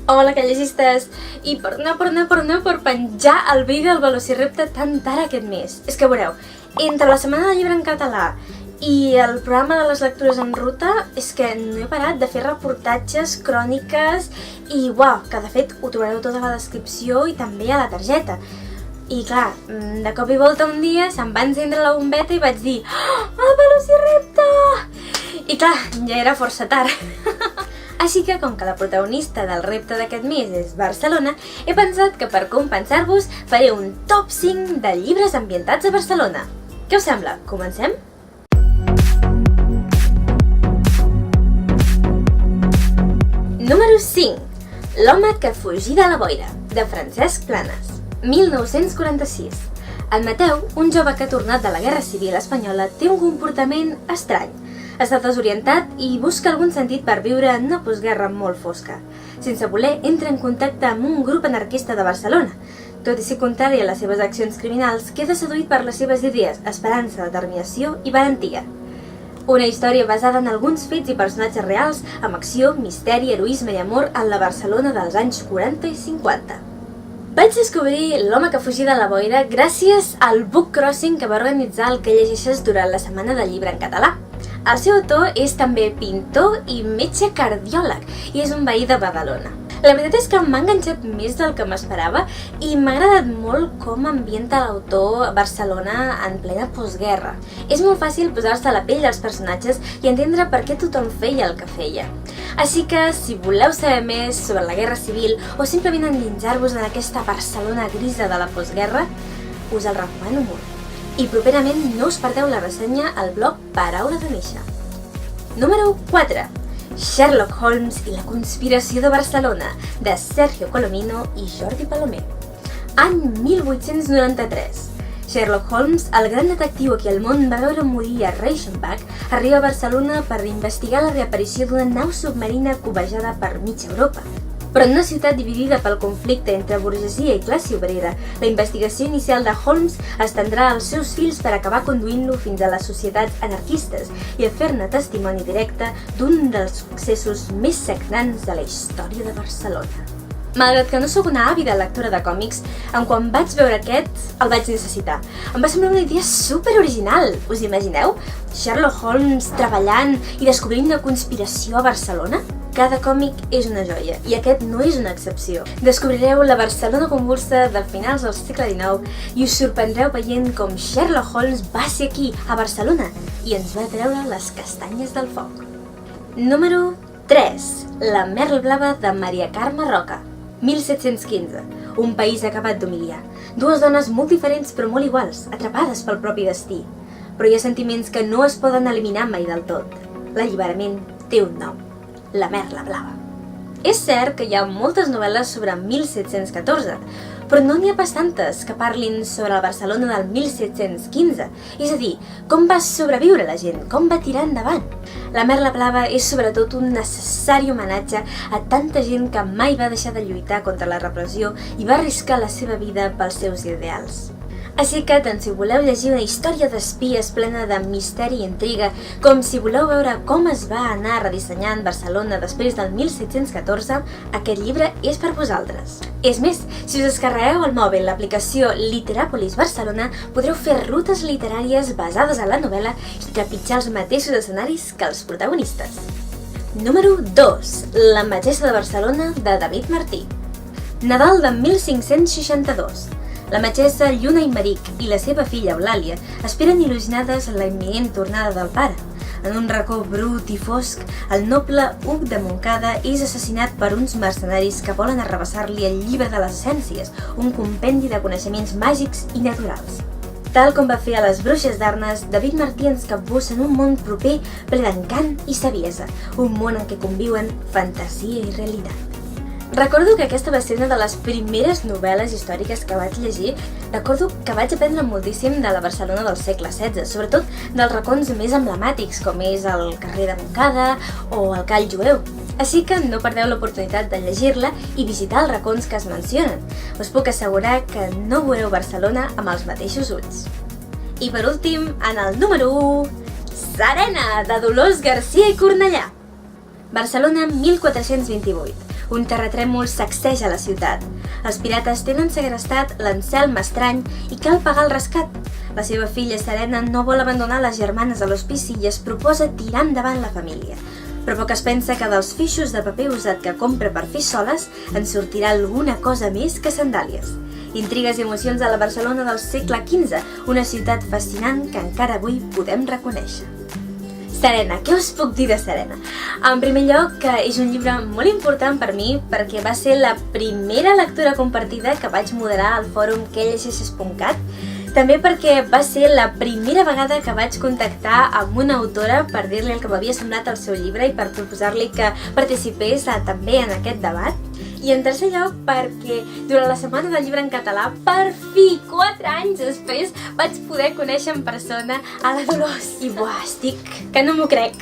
Hola, callegistes! I per penjar el vídeo del Velociraptor tan tard aquest mes. És que veureu, entre la setmana del llibre en català i el programa de les lectures en ruta, és que no he parat de fer reportatges, cròniques i uau, que de fet ho trobareu tot a la descripció i també a la targeta. I clar, de cop i volta un dia se'm va encendre la bombeta i vaig dir el Velociraptor! I clar, ja era força tard. Així que, com que la protagonista del repte d'aquest mes és Barcelona, he pensat que per compensar-vos faré un top 5 de llibres ambientats a Barcelona. Què us sembla? Comencem? Número 5. L'home que fugí de la boira, de Francesc Planas, 1946. En Mateu, un jove que ha tornat de la Guerra Civil Espanyola, té un comportament estrany. Està desorientat i busca algun sentit per viure en una postguerra molt fosca. Sense voler, entra en contacte amb un grup anarquista de Barcelona. Tot i ser contrari a les seves accions criminals, queda seduït per les seves idees, esperança, determinació i valentia. Una història basada en alguns fets i personatges reals, amb acció, misteri, heroisme i amor en la Barcelona dels anys 40 i 50. Vaig descobrir L'home que fugí de la boira gràcies al book crossing que va organitzar el Que llegeixes durant la setmana del llibre en català. El seu autor és també pintor i metge cardiòleg i és un veí de Badalona. La veritat és que m'ha enganxat més del que m'esperava i m'ha agradat molt com ambienta l'autor Barcelona en plena postguerra. És molt fàcil posar-se a la pell dels personatges i entendre per què tothom feia el que feia. Així que, si voleu saber més sobre la Guerra Civil o simplement endinsar-vos en aquesta Barcelona grisa de la postguerra, us el recomano molt. I properament no us perdeu la ressenya al blog Paraula de Néixer. Número 4. Sherlock Holmes i la conspiració de Barcelona, de Sergio Colomino i Jordi Palomer. Any 1893. Sherlock Holmes, el gran detectiu a qui el món va veure morir a Reichenbach, arriba a Barcelona per investigar la reaparició d'una nau submarina cobejada per mitja Europa. Però en una ciutat dividida pel conflicte entre burgesia i classe obrera, la investigació inicial de Holmes estendrà els seus fils per acabar conduint-lo fins a les societats anarquistes i a fer-ne testimoni directe d'un dels successos més sagnants de la història de Barcelona. Malgrat que no sóc una àvida lectora de còmics, quan vaig veure aquest, el vaig necessitar. Em va semblar una idea superoriginal, us imagineu? Sherlock Holmes treballant i descobrint una conspiració a Barcelona? Cada còmic és una joia, i aquest no és una excepció. Descobrireu la Barcelona convulsa de finals del segle XIX i us sorprendreu veient com Sherlock Holmes va ser aquí, a Barcelona, i ens va treure les castanyes del foc. Número 3. La Merla Blava de Maria Carme Roca, 1715. Un país acabat d'humiliar. Dues dones molt diferents però molt iguals, atrapades pel propi destí. Però hi ha sentiments que no es poden eliminar mai del tot. L'alliberament té un nom. La Merla Blava. És cert que hi ha moltes novel·les sobre 1714, però no n'hi ha pas tantes que parlin sobre la Barcelona del 1715, és a dir, com va sobreviure la gent, com va tirar endavant. La Merla Blava és sobretot un necessari homenatge a tanta gent que mai va deixar de lluitar contra la repressió i va arriscar la seva vida pels seus ideals. Així que, tant si voleu llegir una història d'espies plena de misteri i intriga, com si voleu veure com es va anar redissenyant Barcelona després del 1714, aquest llibre és per vosaltres. És més, si us descarregueu al mòbil l'aplicació Literàpolis Barcelona, podreu fer rutes literàries basades en la novel·la i trepitjar els mateixos escenaris que els protagonistes. Número 2. La metgessa de Barcelona, de David Martí. Nadal de 1562. La metgessa Lluna Imeric i la seva filla Eulàlia esperen il·lusionades la imminent tornada del pare. En un racó brut i fosc, el noble Hug de Montcada és assassinat per uns mercenaris que volen arrabassar-li el llibre de les essències, un compendi de coneixements màgics i naturals. Tal com va fer a les bruixes d'Arnes, David Martí ens capbussa en un món proper ple d'encant i saviesa, un món en què conviuen fantasia i realitat. Recordo que aquesta va ser una de les primeres novel·les històriques que vaig llegir. Recordo que vaig aprendre moltíssim de la Barcelona del segle XVI, sobretot dels racons més emblemàtics, com és el carrer de Montcada o el Call Jueu. Així que no perdeu l'oportunitat de llegir-la i visitar els racons que es mencionen. Us puc assegurar que no veureu Barcelona amb els mateixos ulls. I per últim, en el número 1, Serena, de Dolors Garcia i Cornellà. Barcelona 1428. un terratrèmol sacseja la ciutat. Els pirates tenen segrestat l'Anselm Estrany i cal pagar el rescat. La seva filla Serena no vol abandonar les germanes a l'hospici i es proposa tirar endavant la família. Però poc es pensa que dels fixos de paper usat que compra per fer soles en sortirà alguna cosa més que sandàlies. Intrigues i emocions a la Barcelona del segle XV, una ciutat fascinant que encara avui podem reconèixer. Serena, què us puc dir de Serena? En primer lloc, que és un llibre molt important per mi perquè va ser la primera lectura compartida que vaig moderar al fòrum quellegeixes.cat. També perquè va ser la primera vegada que vaig contactar amb una autora per dir-li el que m'havia semblat el seu llibre i per proposar-li que participés també en aquest debat. I en tercer lloc, perquè durant la setmana del llibre en català, per fi, 4 anys després, vaig poder conèixer en persona a la Dolors. I estic que no m'ho crec.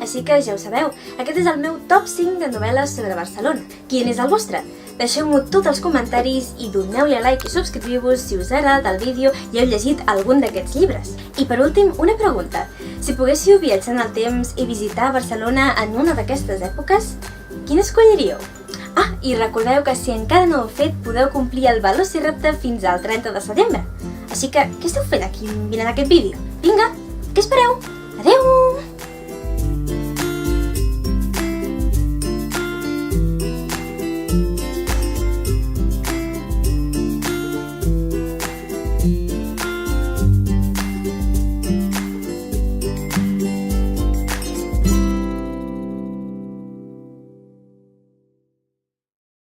Així que ja ho sabeu, aquest és el meu top 5 de novel·les sobre Barcelona. Quin és el vostre? Deixeu-m'ho tots els comentaris i doneu-li a like i subscriviu-vos si us ha agradat el vídeo i heu llegit algun d'aquests llibres. I per últim, una pregunta. Si poguéssiu viatjar en el temps i visitar Barcelona en una d'aquestes èpoques, quina escolliríeu? I recordeu que si encara no ho heu fet, podeu complir el Velociraptor fins al 30 de setembre. Així que, què esteu fent aquí mirant aquest vídeo? Vinga, què espereu? Adeu!